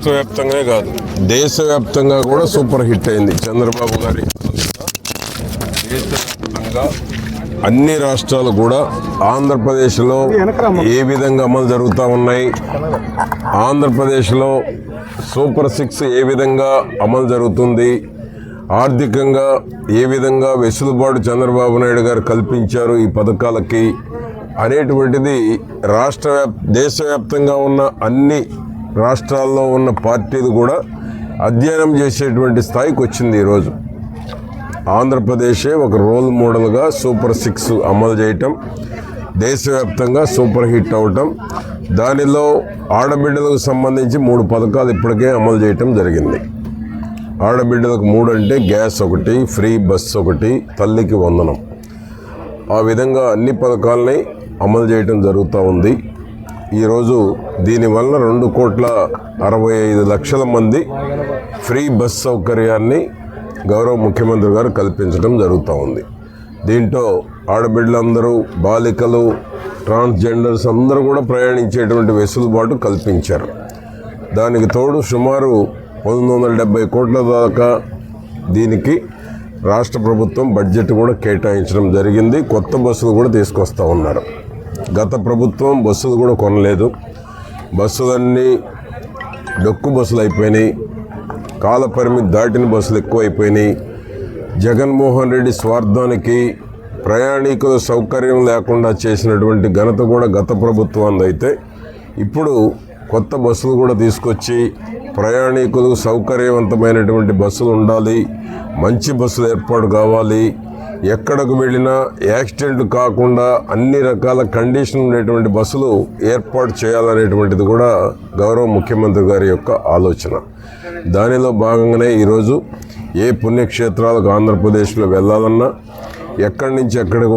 రాష్ట్ర వ్యాప్తంగానే కాదు దేశవ్యాప్తంగా కూడా సూపర్ హిట్ అయింది. చంద్రబాబు గారి దేశవ్యాప్తంగా అన్ని రాష్ట్రాలు కూడా ఆంధ్రప్రదేశ్లో ఏ విధంగా అమలు జరుగుతూ ఉన్నాయి, ఆంధ్రప్రదేశ్లో సూపర్ 6 ఏ విధంగా అమలు జరుగుతుంది, ఆర్థికంగా ఏ విధంగా వెసులుబాటు చంద్రబాబు నాయుడు గారు కల్పించారు ఈ పథకాలకి అనేటువంటిది దేశవ్యాప్తంగా ఉన్న అన్ని రాష్ట్రాల్లో ఉన్న పార్టీలు కూడా అధ్యయనం చేసేటువంటి స్థాయికి వచ్చింది. ఈరోజు ఆంధ్రప్రదేశే ఒక రోల్ మోడల్గా సూపర్ 6 అమలు చేయటం, దేశవ్యాప్తంగా సూపర్ హిట్ అవటం, దానిలో ఆడబిడ్డలకు సంబంధించి 3 పథకాలు ఇప్పటికే అమలు చేయటం జరిగింది. ఆడబిడ్డలకు 3 అంటే గ్యాస్ ఒకటి, ఫ్రీ బస్ ఒకటి, తల్లికి వందనం. ఆ విధంగా అన్ని పథకాలని అమలు చేయటం జరుగుతూ ఉంది. ఈరోజు దీనివల్ల 2,65,00,000 మంది ఫ్రీ బస్ సౌకర్యాన్ని గౌరవ ముఖ్యమంత్రి గారు కల్పించడం జరుగుతూ ఉంది. దీంట్లో ఆడబిడ్డలందరూ, బాలికలు, ట్రాన్స్జెండర్స్ అందరూ కూడా ప్రయాణించేటువంటి వెసులుబాటు కల్పించారు. దానికి తోడు సుమారు 1,170 కోట్ల దాకా దీనికి రాష్ట్ర ప్రభుత్వం బడ్జెట్ కూడా కేటాయించడం జరిగింది. కొత్త బస్సులు కూడా తీసుకొస్తూ ఉన్నారు. గత ప్రభుత్వం బస్సులు కూడా కొనలేదు. బస్సులన్నీ డొక్కు బస్సులు అయిపోయినాయి, కాల పరిమితి దాటిన బస్సులు ఎక్కువైపోయినాయి. జగన్మోహన్ రెడ్డి స్వార్థానికి ప్రయాణికుల సౌకర్యం లేకుండా చేసినటువంటి ఘనత కూడా గత ప్రభుత్వం అయితే, ఇప్పుడు కొత్త బస్సులు కూడా తీసుకొచ్చి ప్రయాణికులు సౌకర్యవంతమైనటువంటి బస్సులు ఉండాలి, మంచి బస్సులు ఏర్పాటు కావాలి, ఎక్కడకు వెళ్ళినా యాక్సిడెంట్ కాకుండా అన్ని రకాల కండిషన్ ఉండేటువంటి బస్సులు ఏర్పాటు చేయాలనేటువంటిది కూడా గౌరవ ముఖ్యమంత్రి గారి యొక్క ఆలోచన. దానిలో భాగంగానే ఈరోజు ఏ పుణ్యక్షేత్రాలకు ఆంధ్రప్రదేశ్లో వెళ్ళాలన్నా ఎక్కడి నుంచి ఎక్కడికి